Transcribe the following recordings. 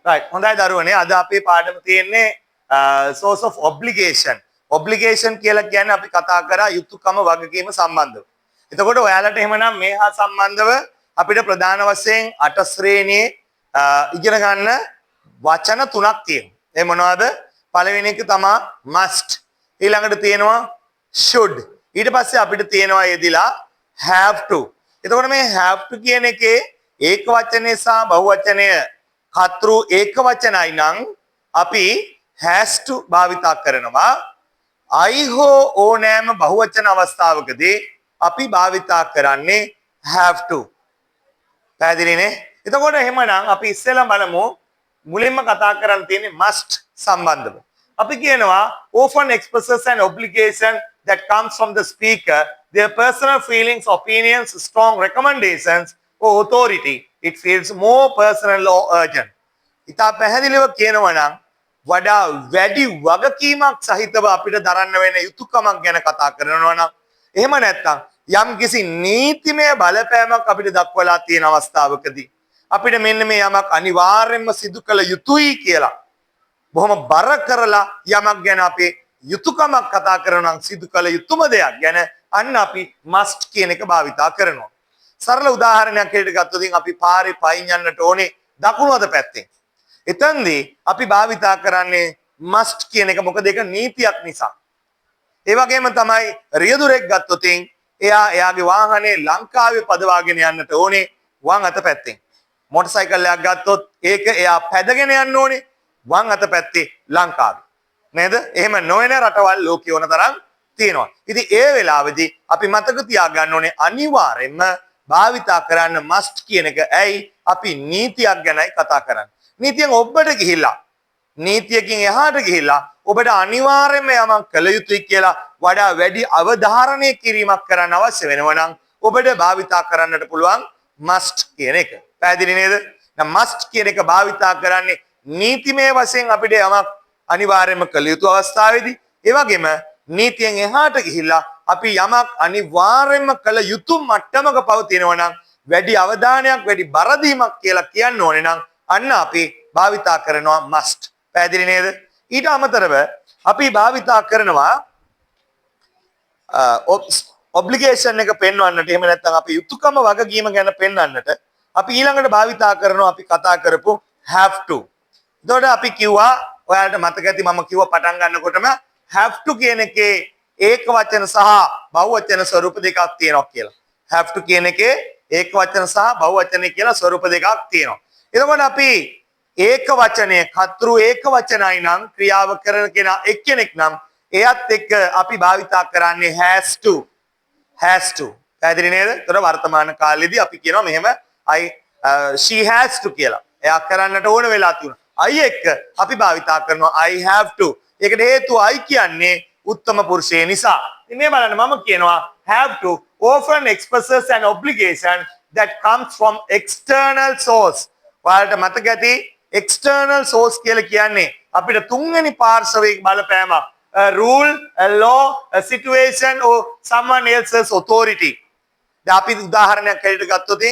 right හොඳයි දරුවනේ අද අපේ පාඩම තියෙන්නේ source of obligation කියලා කියන්නේ අපි කතා කරා යුතුයකම වගකීම සම්බන්ධව. එතකොට ඔයාලට එහෙමනම් මේ හා සම්බන්ධව අපිට ප්‍රධාන වශයෙන් 8 ශ්‍රේණියේ ඉගෙන ගන්න වචන තුනක් තියෙනවා. ඒ මොනවද? පළවෙනි එක තමයි must. ඊළඟට තියෙනවා should. ඊට පස්සේ අපිට තියෙනවා යෙදිලා have to. එතකොට මේ have to කියන එකේ ඒක වචනේ සහ බහුවචනය කතෘ ඒක වචනයි නම් අපි has to භාවිතා කරනවා. I හෝ ඕනෑම බහුවචන අවස්ථාවකදී අපි භාවිතා කරන්නේ have to. පැහැදිලිනේ? එතකොට එහෙමනම් අපි ඉස්සෙල්ලා බලමු මුලින්ම කතා කරන්න තියෙන්නේ must සම්බන්ධව. අපි කියනවා often expresses an obligation that comes from the speaker, their personal feelings, opinions, strong recommendations or authority. It feels more personal or urgent. ඉතා පැහැදිලිව කියනවා නම් වඩා වැඩි වගකීමක් සහිතව අපිට දරන්න වෙන යුතුයකමක් ගැන කතා කරනවා නම් එහෙම නැත්නම් යම් කිසි නීතිමය බලපෑමක් අපිට දක්වලා තියෙන අවස්ථාවකදී අපිට මෙන්න මේ යමක් අනිවාර්යයෙන්ම සිදු කළ යුතුයි කියලා බොහොම බර කරලා යමක් ගැන අපි යුතුයකමක් කතා කරනවා නම් සිදු කළ යුතුම දෙයක් ගැන අන්න අපි must කියන එක භාවිතා කරනවා. සරල උදාහරණයක් හැටියට ගත්තොත් අපි පාරේ පයින් යන්නට ඕනේ දකුණු අත පැත්තෙන්. එතෙන්දී අපි භාවිතා කරන්නේ must කියන එක මොකද ඒක නීතියක් නිසා. ඒ වගේම තමයි රියදුරෙක් ගත්තොත් එයාගේ වාහනේ ලංකාවේ පදවාගෙන යන්නට ඕනේ වම් අත පැත්තෙන්. මොටර් සයිකල් එකක් ගත්තොත් ඒක එයා පැදගෙන යන්න ඕනේ වම් අත පැත්තේ ලංකාවේ. නේද? එහෙම නොවන රටවල් ලෝකේ ඕන තරම් තියෙනවා. ඉතින් ඒ වෙලාවේදී අපි මතක තියාගන්න ඕනේ අනිවාර්යයෙන්ම භාවිතා කරන්න must කියන එක. ඇයි? අපි නීතියක් ගැනයි කතා කරන්නේ. නීතියෙන් ඔබට ගිහිල්ලා නීතියකින් එහාට ගිහිල්ලා ඔබට අනිවාර්යයෙන්ම යමක් කළ යුතුයි කියලා වඩා වැඩි අවධාරණය කිරීමක් කරන්න අවශ්‍ය වෙනවා නම් ඔබට භාවිතා කරන්නට පුළුවන් must කියන එක. පැහැදිලි නේද? දැන් must කියන එක භාවිතා කරන්නේ නීතිමය වශයෙන් අපිට යමක් අනිවාර්යයෙන්ම කළ යුතු අවස්ථාවේදී ඒ වගේම නීතියෙන් එහාට ගිහිල්ලා අපි යමක් අනිවාර්යයෙන්ම කළ යුතු මට්ටමක පවතිනවා නම් වැඩි අවධානයක් වැඩි බර දීමක් කියලා කියන්න ඕනේ නම් අන්න අපි භාවිතා කරනවා must. පැහැදිලි නේද? ඊට අමතරව අපි භාවිතා කරනවා obligation එක පෙන්වන්නට එහෙම නැත්නම් අපි යුතුයකම වගකීම ගැන පෙන්වන්නට අපි ඊළඟට භාවිතා කරනවා අපි කතා කරපු have to. එතකොට අපි කිව්වා ඔයාලට මතක ඇති මම කිව්වා පටන් ගන්නකොටම have to කියන එකේ ඒක වචන සහ බහුවචන ස්වරූප දෙකක් තියෙනවා කියලා. have to කියන එකේ ඒක වචන සහ බහුවචන කියලා ස්වරූප දෙකක් තියෙනවා. එතකොට අපි ඒක වචනය කතෘ ඒක වචනයි නම් ක්‍රියාව කරන කෙනා එක්කෙනෙක් නම් එයත් එක්ක අපි භාවිතා කරන්නේ has to. පැහැදිලි නේද? ඒතර වර්තමාන කාලෙදී අපි කියනවා මෙහෙම she has to කියලා. එයා කරන්නට ඕන වෙලා තියෙනවා. I එක්ක අපි භාවිතා කරනවා I have to. ඒකට හේතුව I කියන්නේ උත්තම පුරුෂය නිසා. ඉතින් මේ බලන්න මම කියනවා have to often expresses an obligation that comes from external source. ඔයාලට මතක ඇති external source කියලා කියන්නේ අපිට තුන්වෙනි පාර්ශවයක බලපෑමක්. A rule, a law, a situation or someone else's authority. දැන් අපි උදාහරණයක් හැටියට ගත්තොත්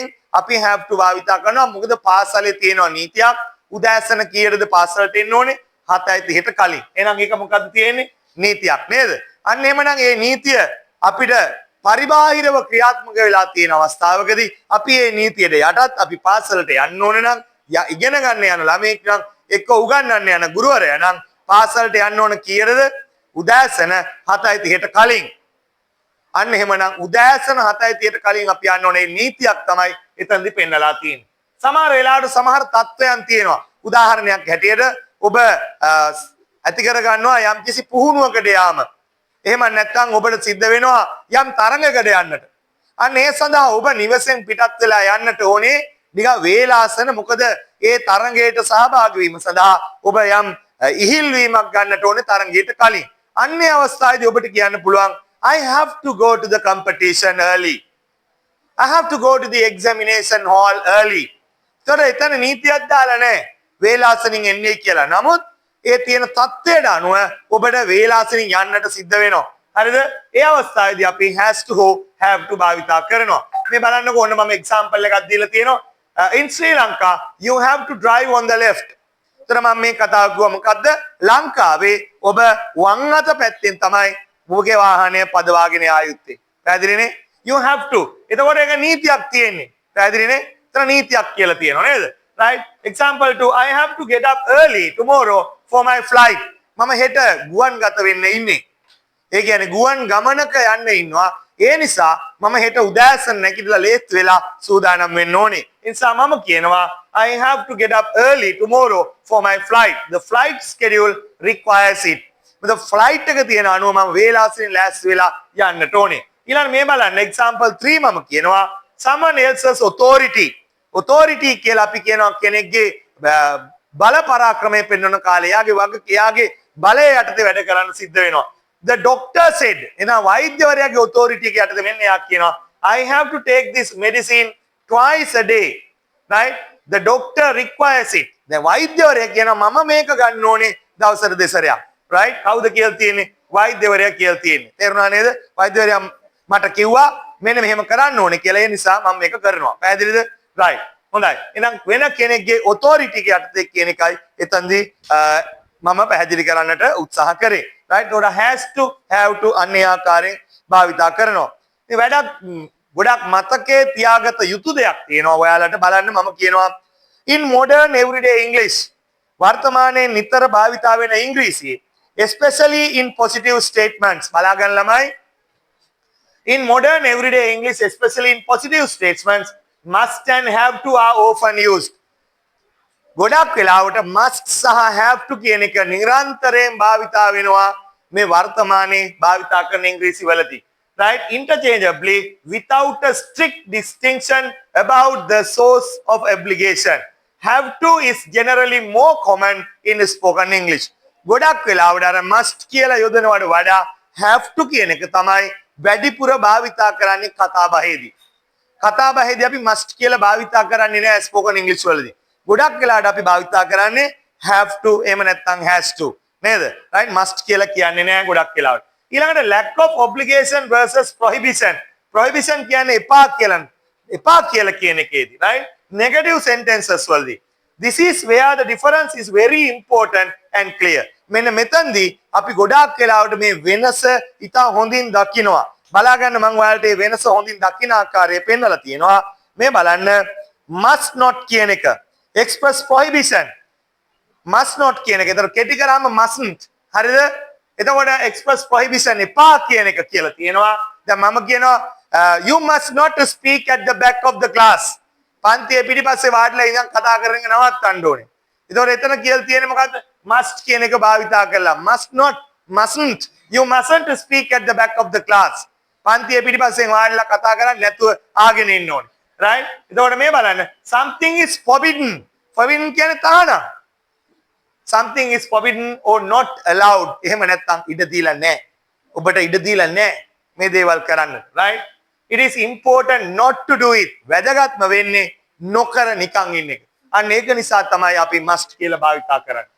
අපි have to භාවිතා කරනවා මොකද පාසලේ තියෙන නීතියක් උදෑසන කීයටද පාසලට එන්න ඕනේ 7:30ට කලින්. එහෙනම් ඒක මොකද්ද තියෙන්නේ? නීතියක් නේද? අන්න එහෙමනම් මේ නීතිය අපිට පරිබාහිරව ක්‍රියාත්මක වෙලා තියෙන අවස්ථාවකදී අපි මේ නීතියට යටත් අපි පාසලට යන්න ඕනේ නම් ඉගෙන ගන්න යන ළමයෙක් නම් එක්ක උගන්වන්න යන ගුරුවරයා නම් පාසලට යන්න ඕන කීයටද? උදෑසන 7:30ට කලින්. අන්න එහෙමනම් උදෑසන 7:30ට කලින් අපි යන්න ඕනේ නීතියක් තමයි එතනදි පෙන්නලා තියෙන්නේ. සමහර වෙලාවට සමහර තත්ත්වයන් තියෙනවා. උදාහරණයක් හැටියට ඔබ ඇති කර ගන්නවා යම් කිසි පුහුණුවකට යාම. එහෙම නැත්නම් ඔබට සිද්ධ වෙනවා යම් තරඟයකට යන්නට. අන්න ඒ සඳහා ඔබ නිවසෙන් පිටත් වෙලා යන්නට ඕනේ නිකන් වේලාසන මොකද ඒ තරඟයට සහභාගී වීම සඳහා ඔබ යම් ඉහිල් වීමක් ගන්නට ඕනේ තරඟයට කලින්. අන්නේ අවස්ථාවේදී ඔබට කියන්න පුළුවන් I have to go to the competition early. I have to go to the examination hall early. ඒතර එතන නීතියක් දාලා නැහැ. වේලාසනින් එන්නේ කියලා. නමුත් ඒ තියෙන தත්ත්වයට අනුව ඔබට වේලාසනින් යන්නට සිද්ධ වෙනවා. හරිද? ඒ අවස්ථාවේදී අපි has to go have to භාවිතා කරනවා. මේ බලන්නකෝ ඔන්න මම example එකක් දීලා තියෙනවා. In Sri Lanka you have to drive on the left. එතන මම මේ කතාව කිව්වා මොකද්ද? ලංකාවේ ඔබ වම් අත පැත්තෙන් තමයි ඔබගේ වාහනය පදවාගෙන යා යුත්තේ. පැහැදිලිනේ? You have to. එතකොට ඒක නීතියක් තියෙන්නේ. පැහැදිලිනේ? එතන නීතියක් කියලා තියෙනවා නේද? Right? Example 2, I have to get up early tomorrow for my flight. මම හෙට ගුවන් ගත වෙන්න ඉන්නේ. ඒ කියන්නේ ගුවන් ගමනක යන්න ඉන්නවා. ඒ නිසා මම හෙට උදෑසන නැගිටලා ලේත් වෙලා සූදානම් වෙන්න ඕනේ. ඒ නිසා මම කියනවා I have to get up early tomorrow for my flight. The flight schedule requires it. the flight එක තියෙන අනුව මම වේලාසෙන් ලෑස්ති වෙලා යන්නට ඕනේ. ඊළඟ මේ බලන්න example 3 මම කියනවා someone else's authority. authority කියලා අපි කියනවා කෙනෙක්ගේ බල පරාක්‍රමය පෙන්වන කාලේ එයාගේ බලය යටතේ වැඩ කරන්න සිද්ධ වෙනවා. The doctor said, එනවා වෛද්‍යවරයාගේ authority එක යටතේ මෙන්න එයා කියනවා I have to take this medicine twice a day. Right? The doctor requires it. දැන් වෛද්‍යවරයා කියනවා මම මේක ගන්න ඕනේ දවසට දෙසරයක්. Right? කවුද කියලා තියෙන්නේ? වෛද්‍යවරයා කියලා තියෙන්නේ. තේරුණා නේද? වෛද්‍යවරයා මට කිව්වා මෙන්න මෙහෙම කරන්න ඕනේ කියලා. ඒ නිසා මම මේක කරනවා. පැහැදිලිද? right. හොඳයි. එහෙනම් වෙන කෙනෙක්ගේ authority එක යටතේ කියන එකයි එතනදී මම පැහැදිලි කරන්නට උත්සාහ කරේ. right? උඩ has to have to අන්‍ය ආකාරයෙන් භාවිතා කරනවා. මේ වැඩක් ගොඩක් මතකයේ තියාගත යුතු දෙයක් තියෙනවා. ඔයාලට බලන්න මම කියනවා in modern everyday English වර්තමානයේ නිතර භාවිතා වෙන ඉංග්‍රීසියේ especially in positive statements බලා ගන්න ළමයි in modern everyday English especially in positive statements must and have to are often used. ගොඩක් වෙලාවට must සහ have to කියන එක නිරන්තරයෙන් භාවිතා වෙනවා මේ වර්තමානයේ භාවිතා කරන ඉංග්‍රීසි වලදී. right? Interchangeably without a strict distinction about the source of obligation. Have to is generally more common in spoken English. ගොඩක් වෙලාවට අර must කියලා යොදනවට වඩා have to කියන එක තමයි වැඩිපුර භාවිතා කරන්නේ කතා බහේදී. කතා බහේදී අපි must කියලා භාවිතා කරන්නේ නැහැ spoken English වලදී. ගොඩක් වෙලාවට අපි භාවිතා කරන්නේ have to එහෙම නැත්නම් has to නේද? right? must කියලා කියන්නේ නැහැ ගොඩක් වෙලාවට. ඊළඟට lack of obligation versus prohibition. prohibition කියන්නේ එපා කියලා කියන එකේදී right? negative sentences වලදී. This is where the difference is very important and clear. මෙන්න මෙතනදී අපි ගොඩාක් වෙලාවට මේ වෙනස ඉතා හොඳින් දකිනවා. බලා ගන්න මම ඔයාලට මේ වෙනස හොඳින් දකින ආකාරය පෙන්නලා තියෙනවා. මේ බලන්න must not කියන එක express prohibition. must not කියන එක. ඒතර කෙටි කරාම mustn't. හරිද? එතකොට express prohibition එපා කියන එක කියලා තියෙනවා. දැන් මම කියනවා you must not speak at the back of the class. පන්තියේ පිටිපස්සේ වාඩිලා ඉඳන් කතා කරගෙන නවත්තන්න ඕනේ. ඒතකොට එතන කියලා තියෙන්නේ මොකද්ද? must කියන එක භාවිතා කරලා must not mustn't you mustn't speak at the back of the class. පන්තියේ පිටිපස්සෙන් වාඩිලා කතා කරන්නේ නැතුව ආගෙන ඉන්න ඕනේ. right? එතකොට මේ බලන්න something is forbidden. forbidden කියන්නේ තහනම්. something is forbidden or not allowed. එහෙම නැත්නම් ඉඩ දීලා නැහැ. ඔබට ඉඩ දීලා නැහැ මේ දේවල් කරන්න. right? It is important not to do it. වැදගත්ම වෙන්නේ නොකර නිකන් ඉන්න එක. අන්න ඒක නිසා තමයි අපි must කියලා භාවිතා කරන්නේ.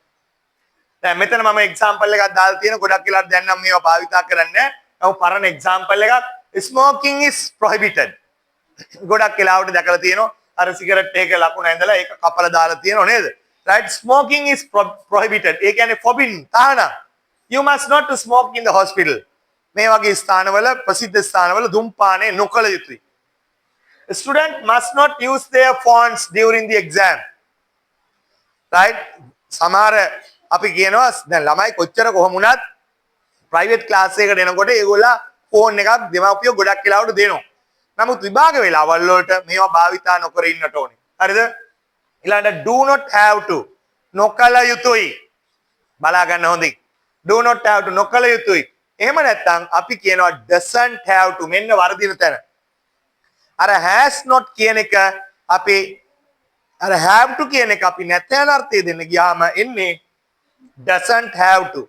දැන් මෙතන මම example එකක් දාලා තියෙන ගොඩක් වෙලාවට දැන් නම් මේවා භාවිතා කරන්නේ නැහැ. නමුත් පරණ example එකක් smoking is prohibited. ගොඩක් වෙලාවට දැකලා තියෙනවා අර සිගරට් එක ලකුණ ඇඳලා ඒක කපලා දාලා තියෙනව නේද? right? Smoking is prohibited. ඒ කියන්නේ forbidden. තහනම්. You must not to smoke in the hospital. මේ වගේ ස්ථානවල ප්‍රසිද්ධ ස්ථානවල ධූමපානය නොකළ යුතුයි. Student must not use their phones during the exam. right? සමහර අපි කියනවා දැන් ළමයි කොච්චර කොහොම වුණත් ප්‍රයිවට් ක්ලාස් එකකට එනකොට ඒගොල්ලෝ ෆෝන් එකක් දෙමාපියෝ ගොඩක් වෙලාවට දෙනවා. නමුත් විභාග වේලාවල් වලට මේවා භාවිතා නොකර ඉන්නට ඕනේ. හරිද? ඊළඟට do not have to නොකළ යුතුයි. බලා ගන්න හොඳින්. do not have to නොකළ යුතුයි. එහෙම නැත්නම් අපි කියනවා doesn't have to මෙන්න වර්ධින තැන. අර has not කියන එක අපි අර have to කියන එක අපි නැත්නම් අර්ථය දෙන්න ගියාම එන්නේ doesn't have to.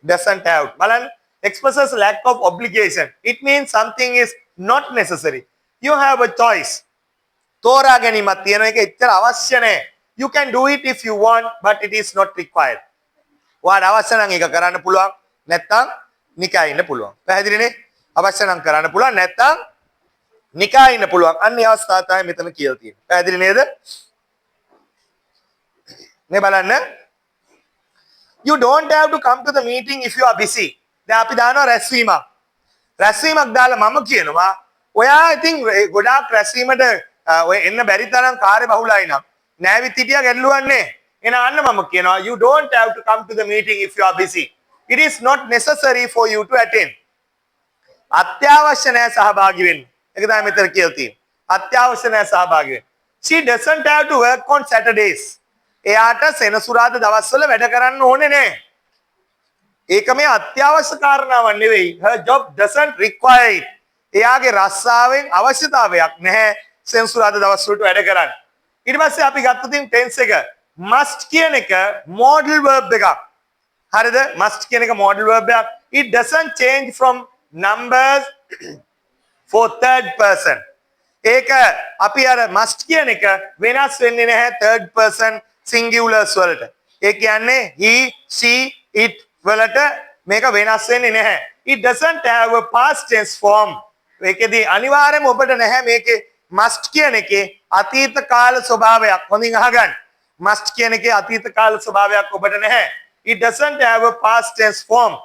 doesn't have to. බලන්න expresses lack of obligation. It means something is not necessary. You have a choice. තෝරා ගැනීමක් තියෙන එක එච්චර අවශ්‍ය නැහැ. You can do it if you want but it is not required. ඔයාලට අවශ්‍ය නම් ඒක කරන්න පුළුවන්. නැත්නම් නිකා ඉන්න පුළුවන්. පැහැදිලිනේ? අවශ්‍ය නම් කරන්න පුළුවන් නැත්නම් නිකා ඉන්න පුළුවන්. අන්නේ අවස්ථාව තමයි මෙතන කියලා තියෙන්නේ. පැහැදිලි නේද? මේ බලන්න You don't have to come to the meeting if you are busy. දැන් අපි දානවා රැස්වීමක්. රැස්වීමක් දාලා මම කියනවා ඔයා ඉතින් ගොඩාක් රැස්වීමට ඔය එන්න බැරි තරම් කාර්ය බහුලයි නම් නෑවිත් හිටියා ගැටලුවන්නේ. එන අන්න මම කියනවා you don't have to come to the meeting if you are busy. It is not necessary for you to attend. අත්‍යවශ්‍ය නැහැ සහභාගී වෙන්න. ඒක තමයි මෙතන කියලා තියෙන්නේ. අත්‍යවශ්‍ය නැහැ සහභාගී වෙන්න. She doesn't have to work on Saturdays. එයාට සෙනසුරාදා දවස්වල වැඩ කරන්න ඕනේ නැහැ. ඒක මේ අත්‍යවශ්‍ය කාරණාවක් නෙවෙයි. Her job doesn't require it. එයාගේ රස්සාවෙන් අවශ්‍යතාවයක් නැහැ සෙනසුරාදා දවස්වලට වැඩ කරන්න. ඊට පස්සේ අපි ගත්ත තියෙන tense එක must කියන එක modal verb එකක්. හරිද? must කියන එක modal verb එකක්. It doesn't change from numbers for third person. ඒක අපි අර must කියන එක වෙනස් වෙන්නේ නැහැ third person singulars වලට. ඒ කියන්නේ he, she, it වලට මේක වෙනස් වෙන්නේ නැහැ. It doesn't have a past tense form. ඒකෙදී අනිවාර්යයෙන්ම ඔබට නැහැ මේකේ must කියන එකේ අතීත කාල ස්වභාවයක්. හොඳින් අහගන්න. must කියන එකේ අතීත කාල ස්වභාවයක් ඔබට නැහැ. It doesn't have a past tense form.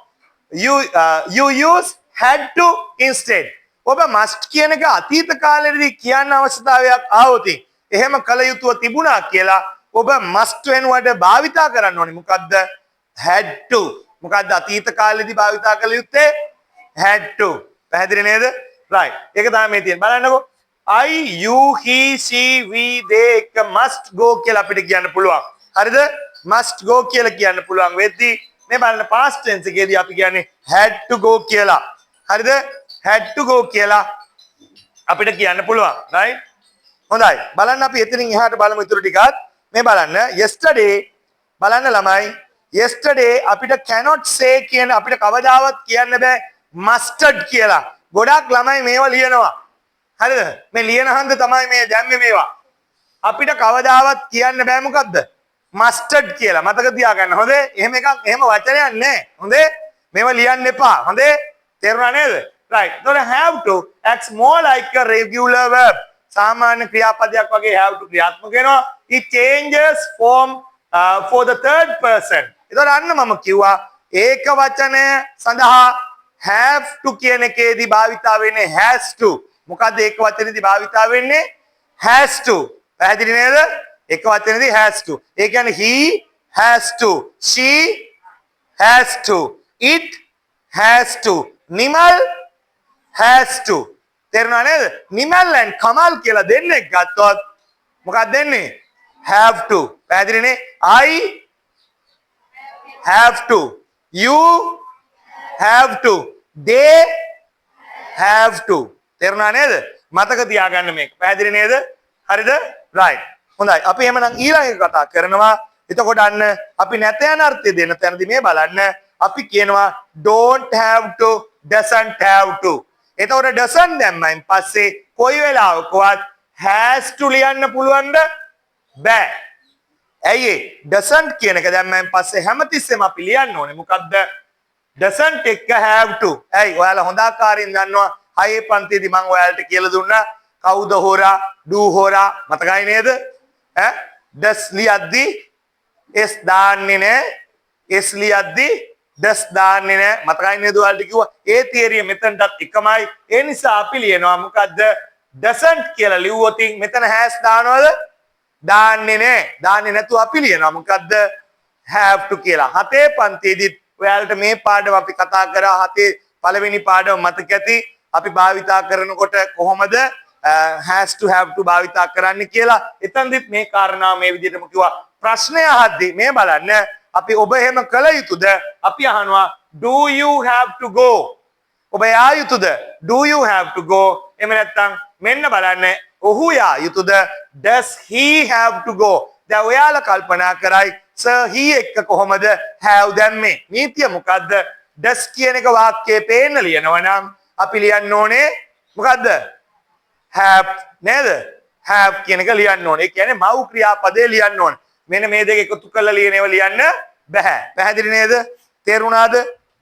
You use had to instead. ඔබ must කියන එක අතීත කාලෙදී කියන්න අවශ්‍යතාවයක් ආවොත් එහෙම කල යුතුව තිබුණා කියලා ඔබ must වෙනුවට භාවිතා කරන්න ඕනේ. මොකද්ද? had to. මොකද්ද අතීත කාලෙදී භාවිතා කළ යුත්තේ? had to. පැහැදිලි නේද? right. ඒක තමයි මේ තියෙන්නේ. බලන්නකෝ. I, you, he, she, we, they එක must go කියලා අපිට කියන්න පුළුවන්. හරිද? must go කියලා කියන්න පුළුවන් වෙද්දී මේ බලන්න past tense එකේදී අපි කියන්නේ had to go කියලා. හරිද? had to go කියලා අපිට කියන්න පුළුවන්. right? හොඳයි. බලන්න අපි එතනින් එහාට බලමු ඊටු ටිකක්. මේ බලන්න yesterday බලන්න ළමයි yesterday අපිට cannot say කියන අපිට කවදාවත් කියන්න බෑ mustard කියලා. ගොඩක් ළමයි මේවා ලියනවා. හරිද? මේ ලියන හන්ද තමයි මේ දැම්මේ මේවා. අපිට කවදාවත් කියන්න බෑ මොකද්ද? mustard කියලා. මතක තියාගන්න. හොඳේ? එහෙම එකක් එහෙම වචනයක් නැහැ. හොඳේ? මේවා ලියන්න එපා. හොඳේ? තේරුණා නේද? right. So have to acts more like a regular verb. සාමාන්‍ය ක්‍රියාපදයක් වගේ have to ක්‍රියාත්මක වෙනවා. It changes form for the third person. ඒතර අන්න මම කිව්වා ඒක වචනය සඳහා have to කියන එකේදී භාවිතා වෙන්නේ has to. මොකද්ද ඒක වචනේදී භාවිතා වෙන්නේ? has to. පැහැදිලි නේද? ඒක වචනේදී has to. ඒ කියන්නේ he has to, she has to, it has to, Nimal has to. තේරුණා නේද? නිමල් and කමල් කියලා දෙන්නෙක් ගත්තොත් මොකක්ද දෙන්නේ? have to. පැහැදිලිනේ? I have to, you have to, they have to. තේරුණා නේද? මතක තියාගන්න මේක. පැහැදිලි නේද? හරිද? right. හොඳයි. අපි එහෙමනම් ඊළඟ එක කතා කරනවා. එතකොට අන්න අපි නැත යන අර්ථය දෙන තැනදී මේ බලන්න අපි කියනවා don't have to, doesn't have to. එතකොට doesn't දැම්මයින් පස්සේ කොයි වෙලාවකවත් has to ලියන්න පුළුවන්ද? බෑ. ඇයි ඒ? doesn't කියන එක දැම්මයින් පස්සේ හැමතිස්සෙම අපි ලියන්න ඕනේ. මොකද්ද? doesn't එක have to. ඇයි? ඔයාලා හොඳ ආකාරයෙන් දන්නවා. හයේ පන්තියේදී මම ඔයාලට කියලා දුන්නා කවුද හොරා, do හොරා මතකයි නේද? ඈ does ලියද්දී s දාන්නේ නැහැ. s ලියද්දී does දාන්නේ නැහැ. මතකයි නේද ඔයාලට කිව්වා? ඒ තියරිය මෙතනටත් එකමයි. ඒ නිසා අපි ලියනවා මොකද්ද? doesn't කියලා ලිව්වොත් මෙතන has දානවද? දාන්නේ නැහැ. දාන්නේ නැතුව අපි ලියනවා මොකද්ද? have to කියලා. හතේ පන්තියේදී ඔයාලට මේ පාඩම අපි කතා කරා. හතේ පළවෙනි පාඩම මතක ඇති. අපි භාවිතා කරනකොට කොහොමද has to have to භාවිතා කරන්න කියලා. එතනදිත් මේ කාරණාව මේ විදිහටම කිව්වා. ප්‍රශ්නය අහද්දී මේ බලන්න අපි ඔබ එහෙම කළ යුතුද? අපි අහනවා do you have to go? ඔබ යා යුතුද? do you have to go? එහෙම නැත්නම් මෙන්න බලන්න ඔහු යා යුතුද? does he have to go? දැන් ඔයාලා කල්පනා කරයි sir he එක්ක කොහොමද have දැම්මේ? නීතිය මොකද්ද? does කියන එක වාක්‍යයේ පේන්න ලියනවා නම් අපි ලියන්න ඕනේ මොකද්ද? have නේද? have කියන එක ලියන්න ඕනේ. ඒ කියන්නේ මව් ක්‍රියාපදේ ලියන්න ඕනේ. මෙන්න මේ දෙක එකතු කරලා ලියන ඒවා ලියන්න බෑ. පැහැදිලි නේද? තේරුණාද?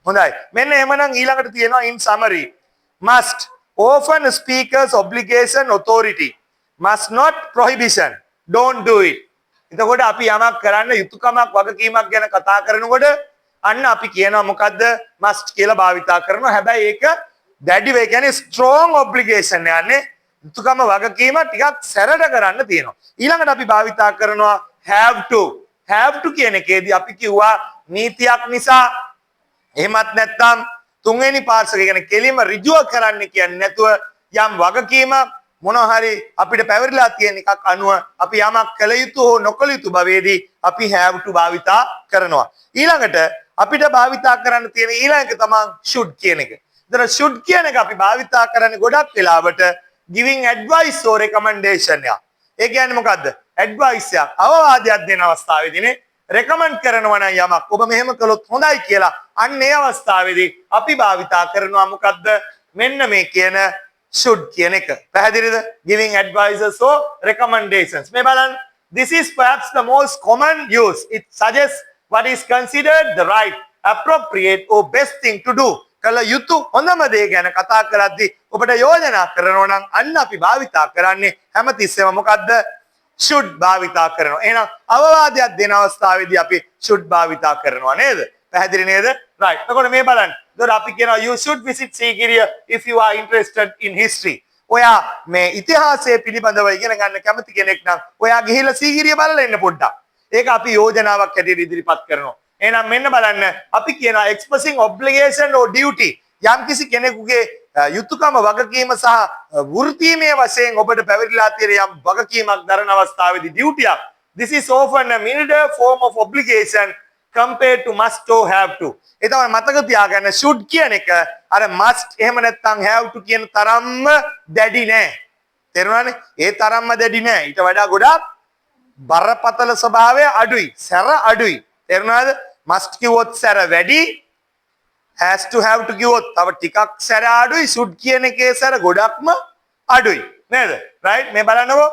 හොඳයි. මෙන්න එහෙමනම් ඊළඟට තියෙනවා in summary. must often speakers obligation authority. must not prohibition. don't do it. එතකොට අපි යමක් කරන්න යුතුයකමක් වගකීමක් ගැන කතා කරනකොට අන්න අපි කියනවා මොකද්ද must කියලා භාවිතා කරනවා. හැබැයි ඒක දැඩිව ඒ කියන්නේ strong obligation යන්නේ යුතුයකම වගකීම ටිකක් සැරට කරන්න තියෙනවා. ඊළඟට අපි භාවිතා කරනවා have to. have to කියන එකේදී අපි කිව්වා නීතියක් නිසා එහෙමත් නැත්නම් තුන්වෙනි පාර්ශවය කියන්නේ කෙලිම ඍජුව කරන්න කියන්නේ නැතුව යම් වගකීමක් මොනවා හරි අපිට පැවරිලා තියෙන එකක් අනුව අපි යමක් කළ යුතු හෝ නොකළ යුතු භවයේදී අපි have to භාවිතා කරනවා. ඊළඟට අපිට භාවිතා කරන්න තියෙන ඊළඟ එක තමයි should කියන එක. ඒතර should කියන එක අපි භාවිතා කරන්නේ ගොඩක් වෙලාවට giving advice or recommendation එක. ඒ කියන්නේ මොකද්ද? advice එකක් අවවාදයක් දෙන අවස්ථාවේදීනේ recommend කරනවා නම් යමක් ඔබ මෙහෙම කළොත් හොඳයි කියලා අන්න ඒ අවස්ථාවේදී අපි භාවිතා කරනවා මොකද්ද? මෙන්න මේ කියන should කියන එක. පැහැදිලිද? giving advices or recommendations. මේ බලන්න. This is perhaps the most common use. It suggests what is considered the right, appropriate or best thing to do. කළ යුතු හොඳම දේ ගැන කතා කරද්දී ඔබට යෝජනා කරනවා නම් අන්න අපි භාවිතා කරන්නේ හැමතිස්සෙම මොකද්ද? should භාවිතා කරනවා. එහෙනම් අවවාදයක් දෙන අවස්ථාවේදී අපි should භාවිතා කරනවා නේද? පැහැදිලි නේද? right. එතකොට මේ බලන්න. එතකොට අපි කියනවා you should visit Sigiriya if you are interested in history. ඔයා මේ ඉතිහාසය පිළිබඳව ඉගෙන ගන්න කැමති කෙනෙක් නම් ඔයා ගිහිල්ලා සීගිරිය බලලා එන්න පොඩ්ඩක්. ඒක අපි යෝජනාවක් හැටියට ඉදිරිපත් කරනවා. එහෙනම් මෙන්න බලන්න අපි කියනවා expressing obligation or duty. යම්කිසි කෙනෙකුගේ යුතුයකම වගකීම සහ වෘත්තීමය වශයෙන් ඔබට පැවරිලා තියෙන යම් වගකීමක් දරන අවස්ථාවේදී duty එක. This is often a milder form of obligation compared to must or have to. ඒ තමයි මතක තියාගන්න should කියන එක අර must එහෙම නැත්නම් have to කියන තරම්ම දැඩි නෑ. තේරුණානේ? ඒ තරම්ම දැඩි නෑ. ඊට වඩා ගොඩක් බරපතල ස්වභාවය අඩුයි. සැර අඩුයි. තේරුණාද? must කිව්වොත් සැර වැඩි. has to have to කිව්වොත් තව ටිකක් සැර අඩුයි. should කියන එකේ සැර ගොඩක්ම අඩුයි. නේද? right? මේ බලන්නකෝ.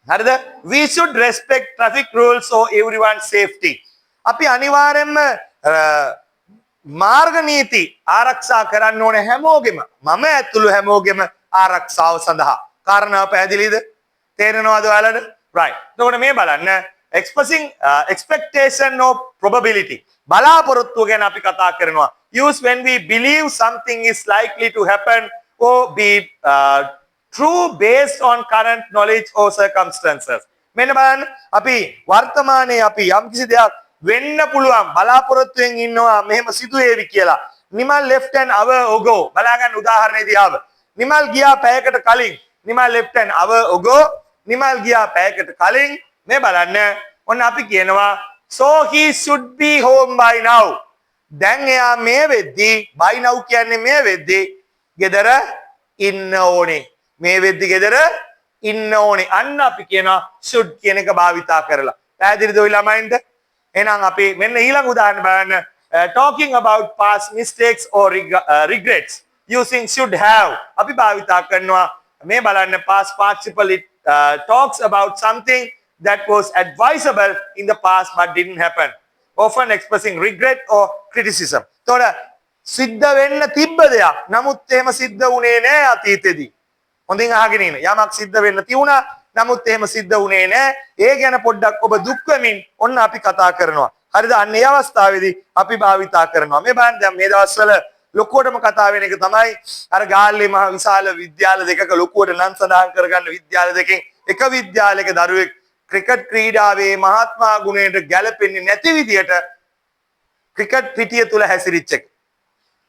හරිද? We should respect traffic rules for everyone's safety. අපි අනිවාර්යෙන්ම මාර්ග නීති ආරක්ෂා කරන්න ඕනේ හැමෝගෙම. මම ඇතුළු හැමෝගෙම ආරක්ෂාව සඳහා. කාරණා පැහැදිලිද? තේරෙනවද ඔයාලට? right. එතකොට මේ බලන්න expressing expectation of probability. බලාපොරොත්තුව ගැන අපි කතා කරනවා. Use when we believe something is likely to happen or be true based on current knowledge or circumstances. මෙන්න බලන්න අපි වර්තමානයේ අපි යම්කිසි දෙයක් වෙන්න පුළුවන් බලාපොරොත්තුෙන් ඉන්නවා මෙහෙම සිදුවේවි කියලා. Nimal left an hour ago බලා ගන්න උදාහරණේ දිහාව. නිමල් ගියා පැයකට කලින්. Nimal left an hour ago Nimal ගියා පැයකට කලින්. මේ බලන්න ඔන්න අපි කියනවා so he should be home by now. දැන් එයා මේ වෙද්දී by now කියන්නේ මේ වෙද්දී ගෙදර ඉන්න ඕනේ. මේ වෙද්දී ගෙදර ඉන්න ඕනේ. අන්න අපි කියනවා should කියන එක භාවිතා කරලා. පැහැදිලිද ඔය ළමයින්ට? එහෙනම් අපි මෙන්න ඊළඟ උදාහරණ බලන්න. Talking about past mistakes or regrets using should have. අපි භාවිතා කරනවා මේ බලන්න past participle it talks about something that was advisable in the past but didn't happen. Often expressing regret or criticism. තොර සිද්ධ වෙන්න තිබ්බ දෙයක්. නමුත් එහෙම සිද්ධ වුණේ නෑ අතීතෙදී. හොඳින් අහගෙන ඉන්න. යමක් සිද්ධ වෙන්න තියුණා. නමුත් එහෙම සිද්ධ වුණේ නෑ. ඒ ගැන පොඩ්ඩක් ඔබ දුක් වෙමින් ඔන්න අපි කතා කරනවා. හරිද? අන්න ඒ අවස්ථාවේදී අපි භාවිතා කරනවා. මේ බලන්න දැන් මේ දවස්වල ලොකුවටම කතා වෙන එක තමයි අර ගාල්ලේ මහ විශාල විද්‍යාල දෙකක ලොකුවට නම් සඳහන් කරගන්න විද්‍යාල දෙකෙන් එක විද්‍යාලයක දරුවෙක් ක්‍රිකට් ක්‍රීඩාවේ මහත්මා ගුණයට ගැලපෙන්නේ නැති විදියට ක්‍රිකට් පිටිය තුල හැසිරිච්ච එක.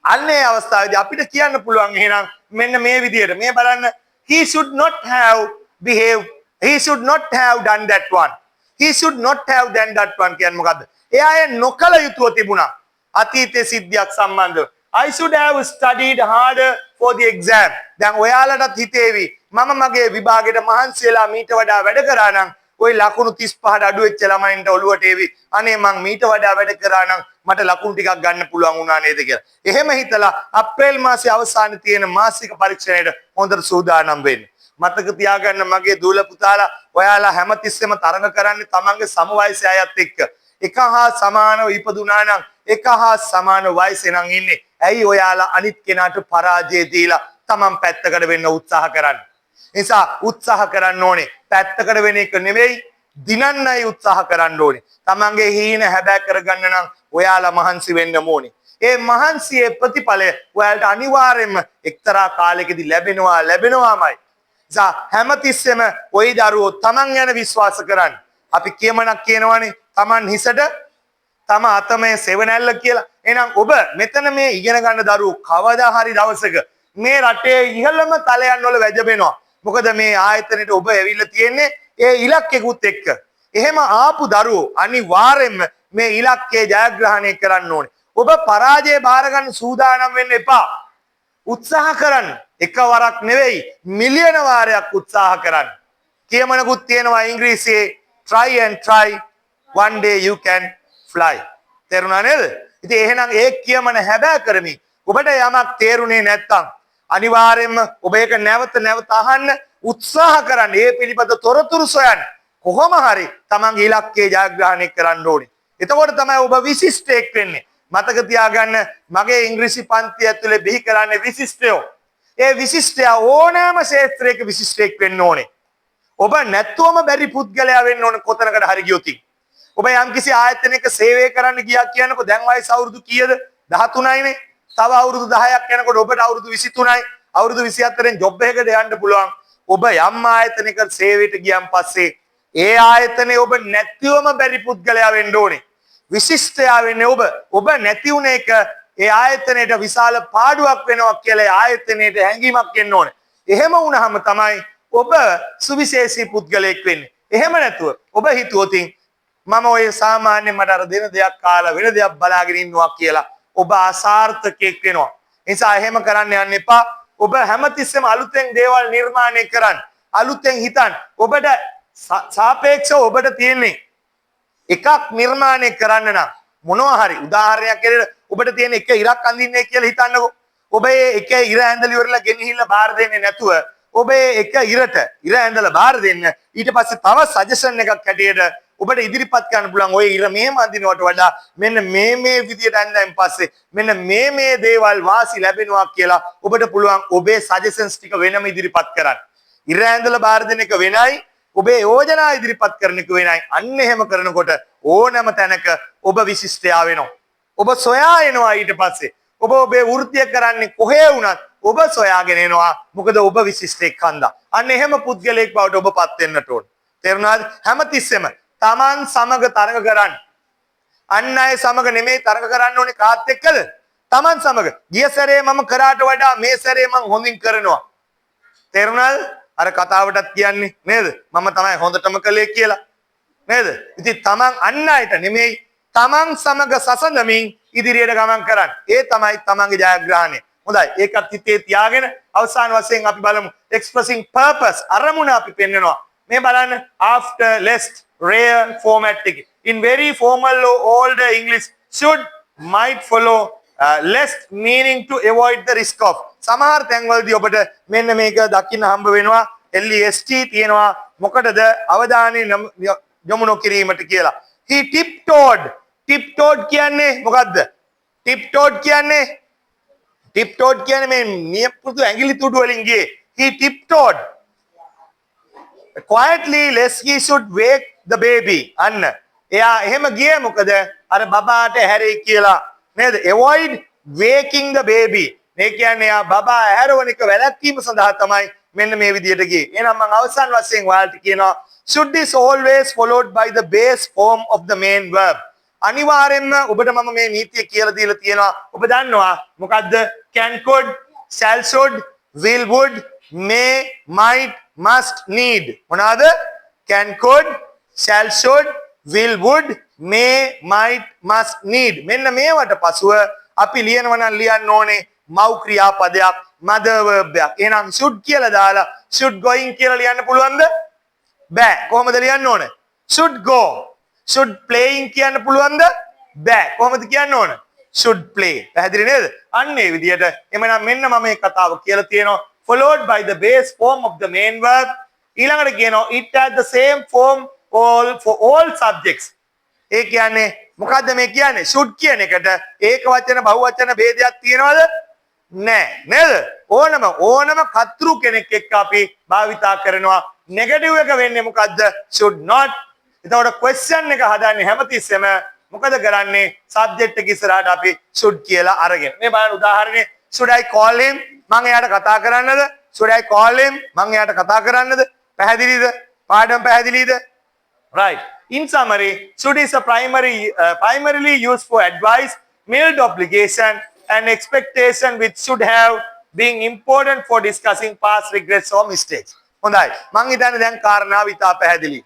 අන්න ඒ අවස්ථාවේදී අපිට කියන්න පුළුවන් එහෙනම් මෙන්න මේ විදියට මේ බලන්න he should not have behaved, he should not have done that one, he should not have done that one කියන්නේ මොකද්ද? එයා නොකල යුතුව තිබුණා අතීතයේ සිද්ධියක් සම්බන්ධව. I should have studied harder for the exam. දැන් ඔයාලටත් හිතේවි මම මගේ විභාගෙට මහන්සි වෙලා මීට වඩා වැඩ කරා නම් ওই ලකුණු 35ට අඩු වෙච්ච ළමයින්ට ඔළුවට ඒවි අනේ මං මීට වඩා වැඩ කරා නම් මට ලකුණු ටිකක් ගන්න පුළුවන් වුණා නේද කියලා. එහෙම හිතලා අප්‍රේල් මාසයේ අවසානයේ තියෙන මාසික පරීක්ෂණයට හොඳට සූදානම් වෙන්න. මතක තියාගන්න මගේ දූල පුතාලා ඔයාලා හැමතිස්සෙම තරඟ කරන්නේ තමන්ගේ සම වයසේ අයත් එක්ක. එක හා සමානව ඉපදුනා නම් එක හා සමාන වයසේ නම් ඉන්නේ. ඇයි ඔයාලා අනිත් කෙනාට පරාජය දීලා තමන් පැත්තකට වෙන්න උත්සාහ කරන්නේ? නිසා උත්සාහ කරන්න ඕනේ පැත්තකට වෙන එක නෙවෙයි දිනන්නයි උත්සාහ කරන්න ඕනේ. තමන්ගේ හීන හැබෑ කරගන්න නම් ඔයාලා මහන්සි වෙන්න ඕනේ. ඒ මහන්සියේ ප්‍රතිඵලය ඔයාලට අනිවාර්යයෙන්ම එක්තරා කාලයකදී ලැබෙනවාමයි. හැමතිස්සෙම ওই දරුවෝ තමන් ගැන විශ්වාස කරන්න. අපි කියමනක් කියනවනේ තමන් හිසට තම අතමේ සෙවණැල්ල කියලා. එහෙනම් ඔබ මෙතන මේ ඉගෙන ගන්න දරුවෝ කවදා හරි දවසක මේ රටේ ඉහළම තලයන් වල වැජබෙනවා. මොකද මේ ආයතනෙට ඔබ ඇවිල්ලා තියෙන්නේ ඒ ඉලක්කයකුත් එක්ක. එහෙම ආපු දරුවෝ අනිවාර්යයෙන්ම මේ ඉලක්කය ජයග්‍රහණය කරන්න ඕනේ. ඔබ පරාජය බාර ගන්න සූදානම් වෙන්න එපා. උත්සාහ කරන්න. එකවරක් නෙවෙයි මිලියන වාරයක් උත්සාහ කරන්න. කියමනකුත් තියෙනවා ඉංග්‍රීසියේ try and try one day you can fly. තේරුණා නේද? ඉතින් එහෙනම් ඒ කියමන හැබෑ කරමින් ඔබට යමක් තේරුනේ නැත්නම් අනිවාර්යයෙන්ම ඔබ ඒක නැවත අහන්න උත්සාහ කරන්න. ඒ පිළිබඳ තොරතුරු සොයන්න. කොහොම හරි තමන්ගේ ඉලක්කය ජයග්‍රහණය කරන්න ඕනේ. එතකොට තමයි ඔබ විශිෂ්ටයෙක් වෙන්නේ. මතක තියාගන්න මගේ ඉංග්‍රීසි පන්තිය ඇතුලේ බිහි කරන්නේ විශිෂ්ටයෝ. ඒ විශිෂ්ටය ඕනෑම ක්ෂේත්‍රයක විශිෂ්ටයෙක් වෙන්න ඕනේ. ඔබ නැත්තුවම බැරි පුද්ගලයා වෙන්න ඕනේ කොතනකට හරි ගියොත්. ඔබ යම්කිසි ආයතනයක සේවය කරන්න ගියා කියනකො දැන් වයස අවුරුදු කීයද? 13යිනේ. තව අවුරුදු 10ක් යනකොට ඔබට අවුරුදු 23යි. අවුරුදු 24න් ජොබ් එකකට යන්න පුළුවන්. ඔබ යම් ආයතනයක සේවයට ගියන් පස්සේ ඒ ආයතනේ ඔබ නැතිවම බැරි පුද්ගලයා වෙන්න ඕනේ. විශිෂ්ටයා වෙන්නේ ඔබ. ඔබ නැති වුණ එක ඒ ආයතනයේට විශාල පාඩුවක් වෙනවා කියලා ඒ ආයතනයේට හැඟීමක් එන්න ඕනේ. එහෙම වුණාම තමයි ඔබ සුවිශේෂී පුද්ගලයෙක් වෙන්නේ. එහෙම නැතුව ඔබ හිතුවොත් මම ඔය සාමාන්‍ය මට අර දෙන දෙයක් කාලා වෙන දෙයක් බලාගෙන ඉන්නවා කියලා ඔබ අසාර්ථකෙක් වෙනවා. ඒ නිසා එහෙම කරන්න යන්න එපා. ඔබ හැමතිස්සෙම අලුතෙන් දේවල් නිර්මාණය කරන්න. අලුතෙන් හිතන්න. ඔබට සාපේක්ෂව ඔබට තියෙන්නේ එකක් නිර්මාණය කරන්න නම් මොනවා හරි උදාහරණයක් ඇරෙන්න ඔබට තියෙන එක ඉරක් අඳින්නේ කියලා හිතන්නකෝ. ඔබ ඒ එක ඉර ඇඳලි ඉවරලා ගෙනහිල්ලා බාර දෙන්නේ නැතුව ඔබ එක ඉරට ඉර ඇඳලා බාර දෙන්න ඊට පස්සේ තව සජෙෂන් එකක් හැටියට ඔබට ඉදිරිපත් කරන්න පුළුවන් ඔය ඉර මෙහෙම අඳිනවට වඩා මෙන්න මේ විදියට ඇඳන් පස්සේ මෙන්න මේ දේවල් වාසි ලැබෙනවා කියලා ඔබට පුළුවන් ඔබේ සජෙෂන්ස් ටික වෙනම ඉදිරිපත් කරන්න. ඉර ඇඳලා බාර දෙන එක වෙනයි ඔබේ යෝජනා ඉදිරිපත් කරන එක වෙනයි. අන්න එහෙම කරනකොට ඕනෑම තැනක ඔබ විශිෂ්ටයා වෙනවා. ඔබ සොයා එනවා ඊට පස්සේ. ඔබ ඔබේ වෘත්තිය කරන්නේ කොහේ වුණත් ඔබ සොයාගෙන එනවා. මොකද ඔබ විශිෂ්ටෙක් හන්දා. අන්න එහෙම පුද්ගලයෙක් බවට ඔබපත් වෙන්නට ඕන. තේරුණාද? හැමතිස්සෙම තමන් සමග තරඟ කරන්න. අන් අය සමග නෙමෙයි තරඟ කරන්න ඕනේ කාත් එක්කද? තමන් සමග. ගිය සැරේ මම කරාට වඩා මේ සැරේ මම හොඳින් කරනවා. තේරුණාද? අර කතාවටත් කියන්නේ නේද? මම තමයි හොඳටම කළේ කියලා. නේද? ඉතින් තමන් අන් අයට නෙමෙයි තමන් සමග සසඳමින් ඉදිරියට ගමන් කරන්න. ඒ තමයි තමන්ගේ ජයග්‍රහණය. හොඳයි. ඒකත් හිතේ තියාගෙන අවසාන වශයෙන් අපි බලමු expressing purpose. අරමුණ අපි පෙන්නනවා. මේ බලන්න after lest rare format එක. In very formal or older English should might follow less meaning to avoid the risk of. සමහර තැන්වලදී ඔබට මෙන්න මේක දකින්න හම්බ වෙනවා lest තියෙනවා මොකටද අවධානය යොමු නොකිරීමට කියලා. he tiptoed කියන්නේ මොකද්ද? tiptoed කියන්නේ මේ නියපොතු ඇඟිලි තුඩු වලින් ගියේ. he tiptoed quietly lest he should wake the baby. අන්න එයා එහෙම ගියේ මොකද අර බබාට හැරෙයි කියලා නේද? avoid waking the baby. මේ කියන්නේ යා බබා ඇහැරවන එක වැළැක්වීම සඳහා තමයි මෙන්න මේ විදියට ගියේ. එහෙනම් මම අවසන් වශයෙන් ඔයාලට කියනවා should is always followed by the base form of the main verb. අනිවාර්යෙන්ම ඔබට මම මේ නීතිය කියලා දීලා තියෙනවා. ඔබ දන්නවා මොකද්ද? can, could, shall, should, will, would, may, might, must, need. මොනවාද? can, could, shall, should, will, would, may, might, must, need. මෙන්න මේවට පසුව අපි ලියනවා නම් ලියන්න ඕනේ මව් ක්‍රියාපදයක් mother verb එකක්. එහෙනම් should කියලා දාලා should going කියලා ලියන්න පුළුවන්ද? බෑ. කොහොමද ලියන්න ඕනේ? should go. should playing කියන්න පුළුවන්ද? බෑ. කොහොමද කියන්න ඕනේ? should play. පැහැදිලි නේද? අන්න ඒ විදියට එමනම් මෙන්න මම මේ කතාව කියලා තියෙනවා followed by the base form of the main verb. ඊළඟට කියනවා it has the same form for all subjects. ඒ කියන්නේ මොකද්ද මේ කියන්නේ? should කියන එකට ඒක වචන බහුවචන ભેදයක් තියනවද? නෑ නේද? ඕනම කර්තෘ කෙනෙක් එක්ක අපි භාවිතා කරනවා. නෙගටිව් එක වෙන්නේ මොකද්ද? should not, එතකොට question එක හදන්නේ හැමතිස්සෙම මොකද කරන්නේ subject එක ඉස්සරහට අපි should කියලා අරගෙන. මේ බලන්න උදාහරණේ should I call him මම එයාට කතා කරන්නද? should I call him මම එයාට කතා කරන්නද? පැහැදිලිද? පාඩම පැහැදිලිද? Right. In summary, should is a primarily used for advice, mild obligation, and expectation which should have been important for discussing past regrets or mistakes. හොඳයි. මං හිතන්නේ දැන් කාරණාව ඉතා පැහැදිලි.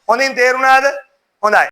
හොඳින් තේරුණාද? හොඳයි.